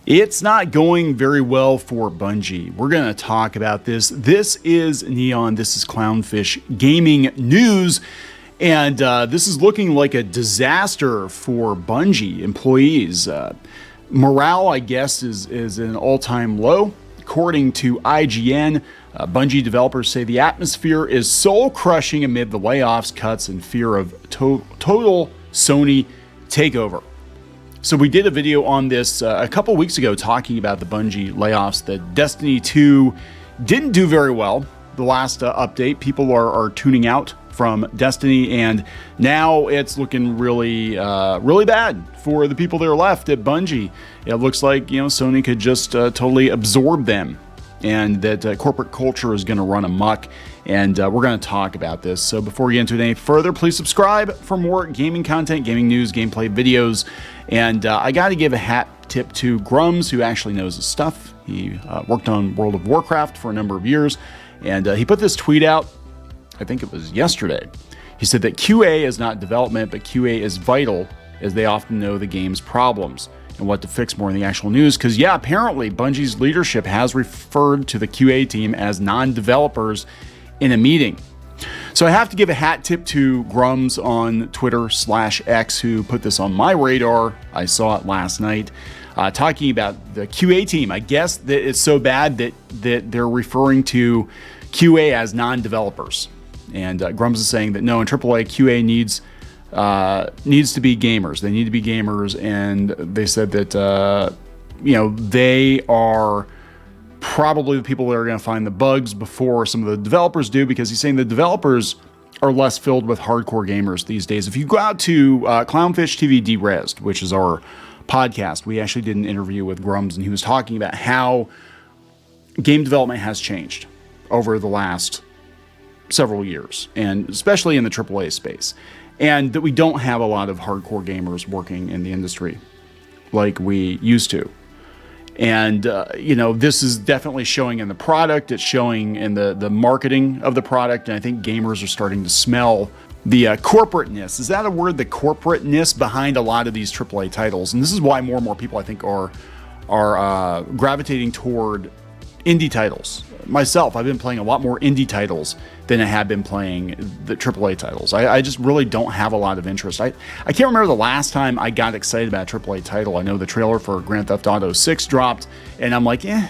It's not going very well for Bungie. We're going to talk about this. This is Neon. This is Clownfish Gaming News. And this is looking like a disaster for Bungie employees. Morale, I guess, is an all-time low. According to IGN, Bungie developers say the atmosphere is soul-crushing amid the layoffs, cuts, and fear of total Sony takeover. So we did a video on this a couple weeks ago talking about the Bungie layoffs, that Destiny 2 didn't do very well. The last update, people are tuning out from Destiny, and now it's looking really bad for the people that are left at Bungie. It looks like, Sony could just totally absorb them, and that corporate culture is going to run amok. And we're going to talk about this. So before we get into it any further, please subscribe for more gaming content, gaming news, gameplay videos. And I got to give a hat tip to Grums, who actually knows his stuff. He worked on World of Warcraft for a number of years, and he put this tweet out, I think it was yesterday. He said that QA is not development, but QA is vital, as they often know the game's problems and what to fix more in the actual news. Because, yeah, apparently Bungie's leadership has referred to the QA team as non-developers in a meeting. So I have to give a hat tip to Grums on Twitter/X, who put this on my radar. I saw it last night, talking about the QA team. I guess that it's so bad that they're referring to QA as non-developers. And Grums is saying that no, in AAA, QA needs to be gamers. They need to be gamers, and they said that they are probably the people that are going to find the bugs before some of the developers do, because he's saying the developers are less filled with hardcore gamers these days. If you go out to Clownfish TV Derezzed, which is our podcast, we actually did an interview with Grums, and he was talking about how game development has changed over the last several years, and especially in the AAA space, and that we don't have a lot of hardcore gamers working in the industry like we used to. And, this is definitely showing in the product. It's showing in the marketing of the product. And I think gamers are starting to smell the corporateness. Is that a word? The corporateness behind a lot of these AAA titles. And this is why more and more people, I think, are gravitating toward indie titles. Myself, I've been playing a lot more indie titles than I have been playing the AAA titles. I just really don't have a lot of interest. I can't remember the last time I got excited about a AAA title. I know the trailer for Grand Theft Auto 6 dropped, and I'm like, yeah,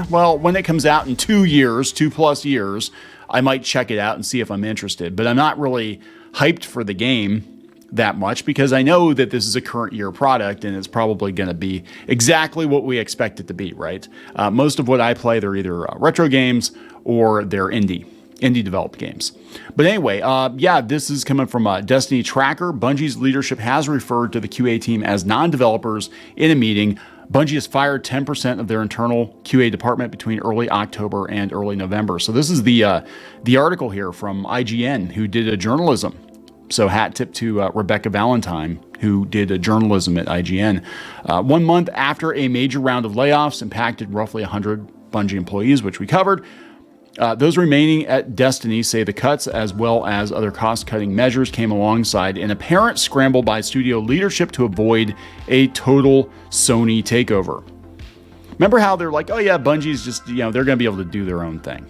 well, when it comes out in 2+ years, I might check it out and see if I'm interested. But I'm not really hyped for the game that much, because I know that this is a current year product, and it's probably going to be exactly what we expect it to be, right? Most of what I play, they're either retro games or they're indie developed games. But anyway, this is coming from Destiny Tracker. Bungie's leadership has referred to the QA team as non-developers in a meeting. Bungie has fired 10% of their internal QA department between early October and early November. So this is the article here from IGN, who did a journalism. So hat tip to Rebecca Valentine, who did a journalism at IGN. 1 month after a major round of layoffs impacted roughly 100 Bungie employees, which we covered. Those remaining at Destiny say the cuts, as well as other cost-cutting measures, came alongside an apparent scramble by studio leadership to avoid a total Sony takeover. Remember how they're like, oh yeah, Bungie's just, they're going to be able to do their own thing.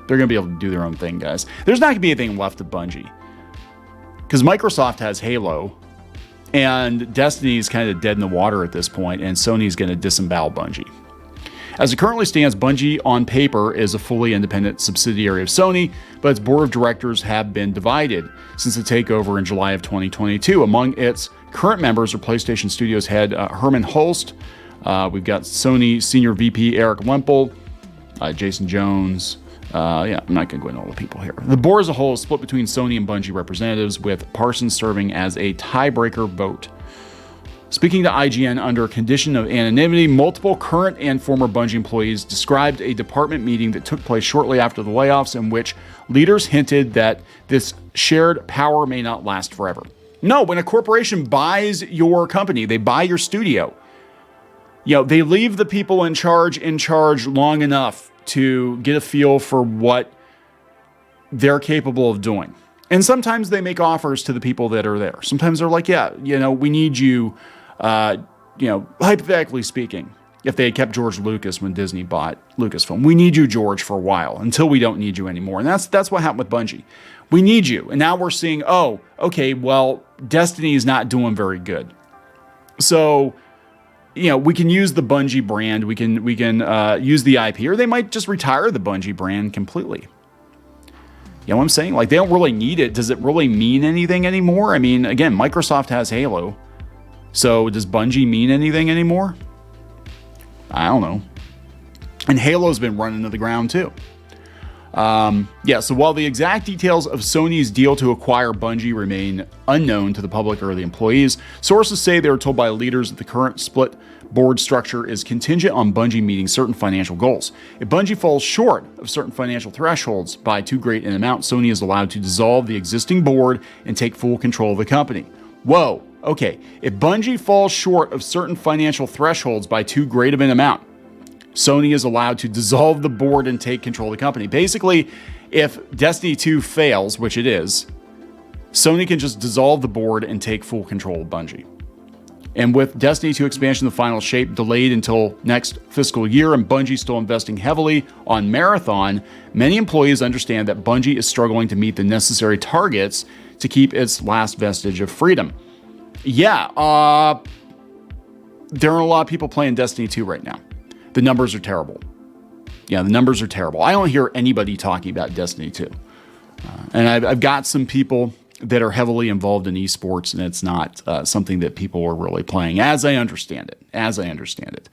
They're going to be able to do their own thing, guys. There's not going to be anything left of Bungie, because Microsoft has Halo, and Destiny's kind of dead in the water at this point, and Sony's going to disembowel Bungie. As it currently stands, Bungie on paper is a fully independent subsidiary of Sony, but its board of directors have been divided since the takeover in July of 2022. Among its current members are PlayStation Studios head Herman Hulst. We've got Sony Senior VP Eric Lempel, Jason Jones. I'm not going to go into all the people here. The board as a whole is split between Sony and Bungie representatives, with Parsons serving as a tiebreaker vote. Speaking to IGN under a condition of anonymity, multiple current and former Bungie employees described a department meeting that took place shortly after the layoffs, in which leaders hinted that this shared power may not last forever. No, when a corporation buys your company, they buy your studio, they leave the people in charge long enough to get a feel for what they're capable of doing. And sometimes they make offers to the people that are there. Sometimes they're like, we need you hypothetically speaking, if they had kept George Lucas when Disney bought Lucasfilm. We need you, George, for a while until we don't need you anymore. And that's what happened with Bungie. We need you. And now we're seeing, oh, okay, well, Destiny is not doing very good. So, we can use the Bungie brand. We can use the IP, or they might just retire the Bungie brand completely. You know what I'm saying? Like, they don't really need it. Does it really mean anything anymore? I mean, again, Microsoft has Halo. So does Bungie mean anything anymore? I don't know. And Halo's been running to the ground too. So while the exact details of Sony's deal to acquire Bungie remain unknown to the public or the employees, sources say they were told by leaders that the current split board structure is contingent on Bungie meeting certain financial goals. If Bungie falls short of certain financial thresholds by too great an amount, Sony is allowed to dissolve the existing board and take full control of the company. Whoa, okay. If Bungie falls short of certain financial thresholds by too great of an amount, Sony is allowed to dissolve the board and take control of the company. Basically, if Destiny 2 fails, which it is, Sony can just dissolve the board and take full control of Bungie. And with Destiny 2 expansion, the final shape delayed until next fiscal year, and Bungie still investing heavily on Marathon, many employees understand that Bungie is struggling to meet the necessary targets to keep its last vestige of freedom. Yeah, there are a lot of people playing Destiny 2 right now. The numbers are terrible. Yeah, the numbers are terrible. I don't hear anybody talking about Destiny 2. And I've got some people that are heavily involved in esports, and it's not something that people are really playing, as I understand it.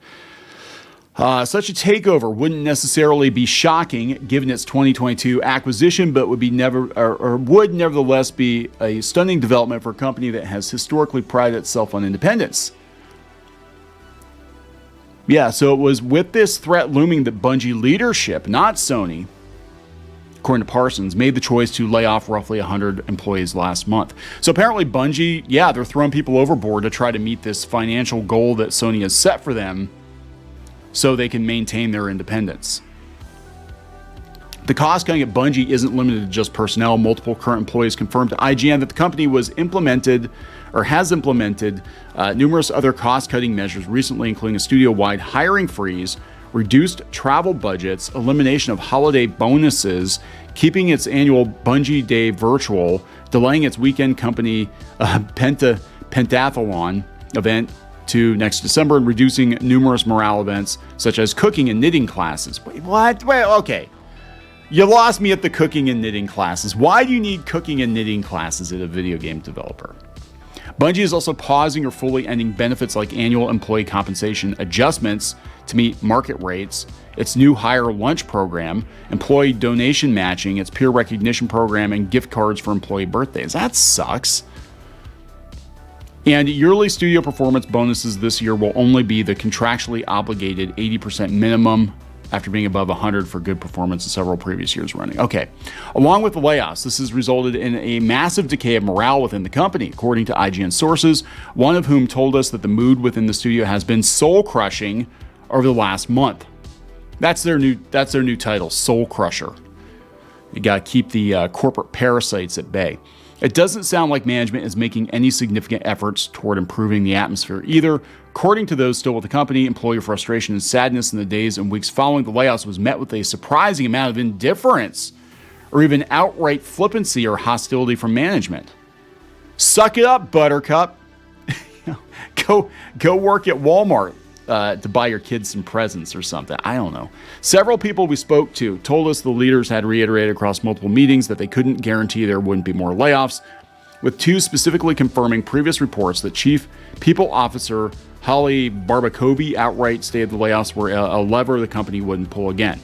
Such a takeover wouldn't necessarily be shocking given its 2022 acquisition, but would nevertheless be a stunning development for a company that has historically prided itself on independence. Yeah, so it was with this threat looming that Bungie leadership, not Sony, according to Parsons, made the choice to lay off roughly 100 employees last month. So apparently Bungie, they're throwing people overboard to try to meet this financial goal that Sony has set for them so they can maintain their independence. The cost cutting at Bungie isn't limited to just personnel. Multiple current employees confirmed to IGN that the company has implemented numerous other cost-cutting measures recently, including a studio-wide hiring freeze, reduced travel budgets, elimination of holiday bonuses, keeping its annual Bungie Day virtual, delaying its weekend company pentathlon event to next December, and reducing numerous morale events such as cooking and knitting classes. Wait, what? Wait, okay. You lost me at the cooking and knitting classes. Why do you need cooking and knitting classes at a video game developer? Bungie is also pausing or fully ending benefits like annual employee compensation adjustments to meet market rates, its new hire lunch program, employee donation matching, its peer recognition program, and gift cards for employee birthdays. That sucks. And yearly studio performance bonuses this year will only be the contractually obligated 80% minimum after being above 100 for good performance in several previous years running. Okay. Along with the layoffs, this has resulted in a massive decay of morale within the company, according to IGN sources, one of whom told us that the mood within the studio has been soul-crushing over the last month. That's their new title, Soul Crusher. You got to keep the corporate parasites at bay. It doesn't sound like management is making any significant efforts toward improving the atmosphere either. According to those still with the company, employee frustration and sadness in the days and weeks following the layoffs was met with a surprising amount of indifference or even outright flippancy or hostility from management. Suck it up, Buttercup. Go work at Walmart to buy your kids some presents or something. I don't know. Several people we spoke to told us the leaders had reiterated across multiple meetings that they couldn't guarantee there wouldn't be more layoffs, with two specifically confirming previous reports that Chief People Officer Holly Barbakovi outright stated the layoffs were a lever the company wouldn't pull again.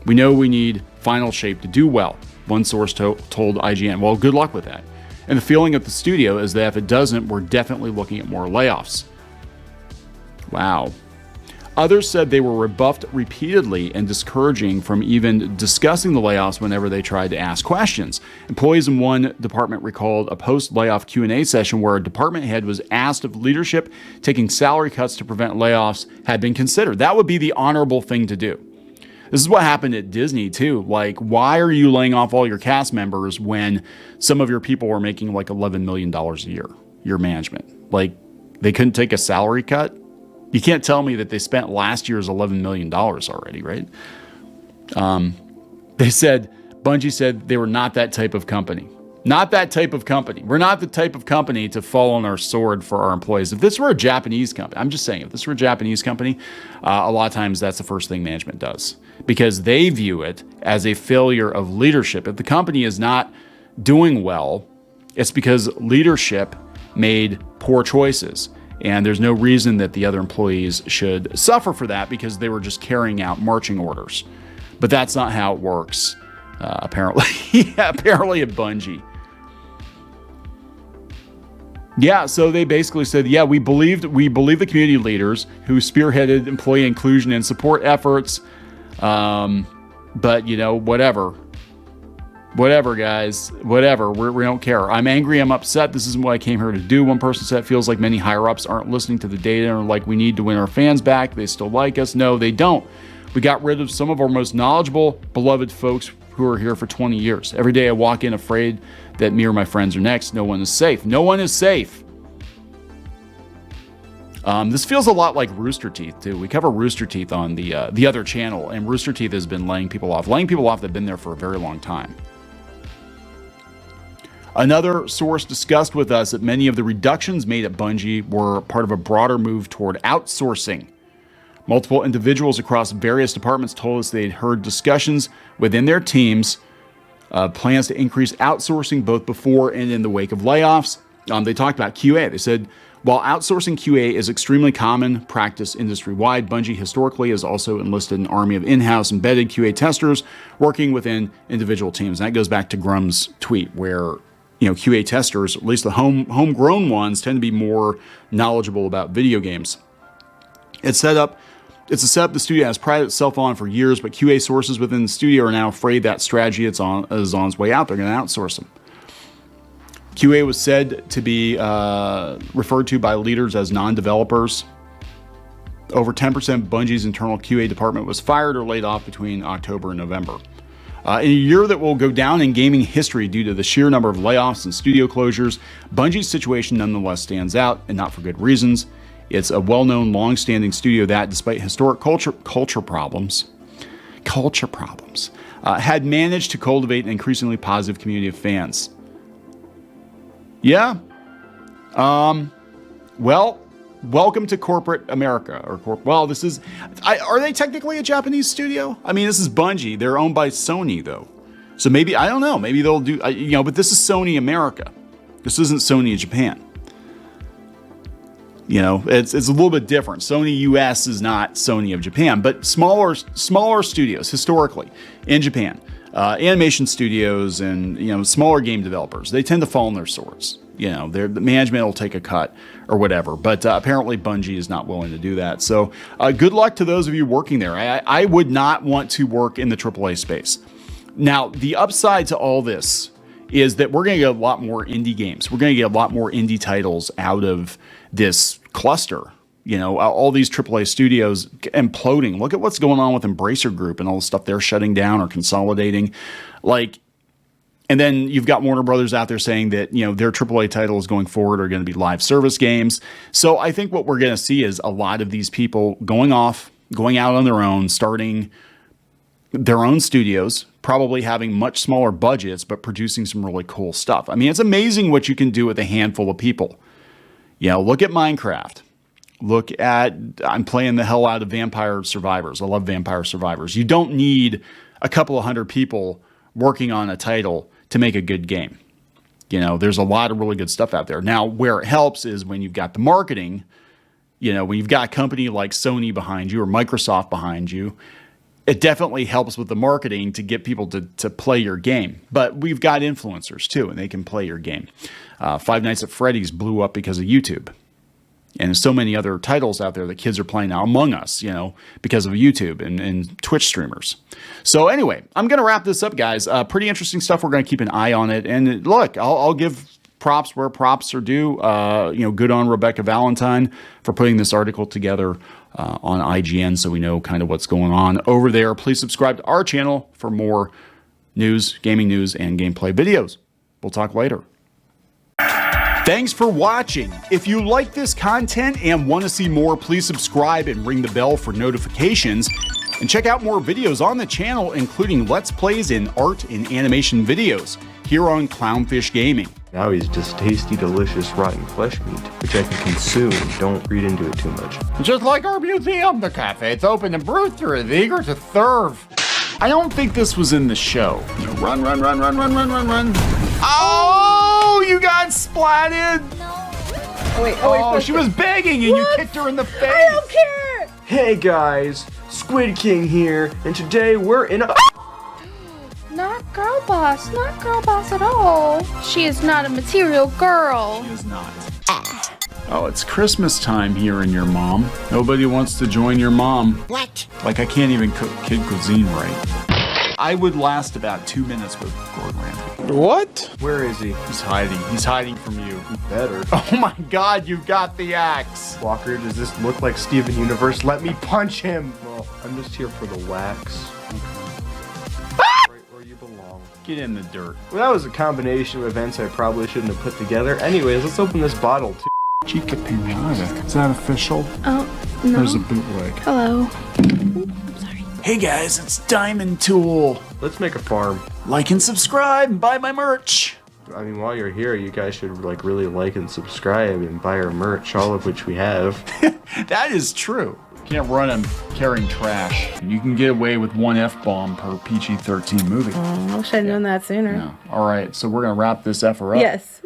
We know we need final shape to do well, one source told IGN. Well, good luck with that. And the feeling at the studio is that if it doesn't, we're definitely looking at more layoffs. Wow. Others said they were rebuffed repeatedly and discouraging from even discussing the layoffs whenever they tried to ask questions. Employees in one department recalled a post-layoff Q&A session where a department head was asked if leadership taking salary cuts to prevent layoffs had been considered. That would be the honorable thing to do. This is what happened at Disney too. Like, why are you laying off all your cast members when some of your people are making like $11 million a year, your management? Like, they couldn't take a salary cut? You can't tell me that they spent last year's $11 million already, right? Bungie said they were not that type of company. Not that type of company. We're not the type of company to fall on our sword for our employees. If this were a Japanese company, I'm just saying, if this were a Japanese company, a lot of times that's the first thing management does, because they view it as a failure of leadership. If the company is not doing well, it's because leadership made poor choices. And there's no reason that the other employees should suffer for that, because they were just carrying out marching orders. But that's not how it works, apparently. Apparently at Bungie. Yeah, so they basically said, yeah, we believe the community leaders who spearheaded employee inclusion and support efforts. But, you know, whatever, guys, whatever. We don't care. I'm angry. I'm upset. This isn't what I came here to do. One person said, feels like many higher ups aren't listening to the data, and are like, we need to win our fans back. They still like us. No, they don't. We got rid of some of our most knowledgeable, beloved folks who are here for 20 years. Every day I walk in afraid that me or my friends are next. No one is safe. No one is safe. This feels a lot like Rooster Teeth, too. We cover Rooster Teeth on the other channel, and Rooster Teeth has been laying people off that have been there for a very long time. Another source discussed with us that many of the reductions made at Bungie were part of a broader move toward outsourcing. Multiple individuals across various departments told us they'd heard discussions within their teams, plans to increase outsourcing both before and in the wake of layoffs. They talked about QA. They said, while outsourcing QA is extremely common practice industry-wide, Bungie historically has also enlisted an army of in-house embedded QA testers working within individual teams. And that goes back to Grum's tweet where, you know, QA testers, at least the homegrown ones, tend to be more knowledgeable about video games. It's a setup the studio has prided itself on for years, but QA sources within the studio are now afraid that strategy is on its way out. They're going to outsource them. QA was said to be referred to by leaders as non-developers. Over 10% of Bungie's internal QA department was fired or laid off between October and November. In a year that will go down in gaming history due to the sheer number of layoffs and studio closures, Bungie's situation nonetheless stands out, and not for good reasons. It's a well-known, long-standing studio that, despite historic culture problems, had managed to cultivate an increasingly positive community of fans. Yeah. Well, welcome to corporate America, or this is. Are they technically a Japanese studio? I mean, this is Bungie. They're owned by Sony, though, so maybe I don't know. Maybe they'll do. But this is Sony America. This isn't Sony Japan. You know, it's a little bit different. Sony US is not Sony of Japan, but smaller studios historically in Japan, animation studios and, smaller game developers, they tend to fall on their swords. The management will take a cut or whatever, but apparently Bungie is not willing to do that. So good luck to those of you working there. I would not want to work in the AAA space. Now, the upside to all this is that we're going to get a lot more indie games. We're going to get a lot more indie titles out of this cluster. All these AAA studios imploding. Look at what's going on with Embracer Group and all the stuff they're shutting down or consolidating. And then you've got Warner Brothers out there saying that, their AAA titles going forward are going to be live service games. So I think what we're going to see is a lot of these people going out on their own, starting their own studios, probably having much smaller budgets, but producing some really cool stuff. I mean, it's amazing what you can do with a handful of people. Look at Minecraft. I'm playing the hell out of Vampire Survivors. I love Vampire Survivors. You don't need a couple of hundred people working on a title to make a good game. There's a lot of really good stuff out there. Now, where it helps is when you've got the marketing, when you've got a company like Sony behind you or Microsoft behind you, it definitely helps with the marketing to get people to play your game. But we've got influencers too, and they can play your game. Five Nights at Freddy's blew up because of YouTube. And there's so many other titles out there that kids are playing now, Among Us, because of YouTube and Twitch streamers. So anyway, I'm going to wrap this up, guys. Pretty interesting stuff. We're going to keep an eye on it. And look, I'll give props where props are due. Good on Rebecca Valentine for putting this article together on IGN so we know kind of what's going on over there. Please subscribe to our channel for more news, gaming news, and gameplay videos. We'll talk later. Thanks for watching. If you like this content and want to see more, please subscribe and ring the bell for notifications. And check out more videos on the channel, including Let's Plays and art and animation videos here on Clownfish Gaming. Now he's just tasty, delicious, rotten flesh meat, which I can consume. Don't read into it too much. Just like our museum, the cafe's open and brewed through is eager to serve. I don't think this was in the show. Run, run, run, run, run, run, run, run. Oh, you got splatted. No. Oh, wait. Oh, she was begging and you kicked her in the face. I don't care. Hey guys, Squid King here, and today we're in a— Not girl boss. Not girl boss at all. She is not a material girl. She is not. Oh, it's Christmas time here in your mom. Nobody wants to join your mom. What? Like I can't even cook kid cuisine right. I would last about 2 minutes with Gordon Ramsay. What? Where is he? He's hiding. He's hiding from you. Better. Oh my God, you got the axe. Walker, does this look like Steven Universe? Let me punch him! Well, I'm just here for the wax. Right where you belong. Get in the dirt. Well, that was a combination of events I probably shouldn't have put together. Anyways, let's open this bottle too. Chica pinata. Is that official? Oh, no. There's a bootleg. Hello. Hey guys, it's Diamond Tool. Let's make a farm. Like and subscribe and buy my merch. I mean, while you're here, you guys should like really like and subscribe and buy our merch, all of which we have. That is true. Can't run them carrying trash. You can get away with one F-bomb per PG-13 movie. I wish I'd known that sooner. Yeah. All right, so we're gonna wrap this effer up. Yes.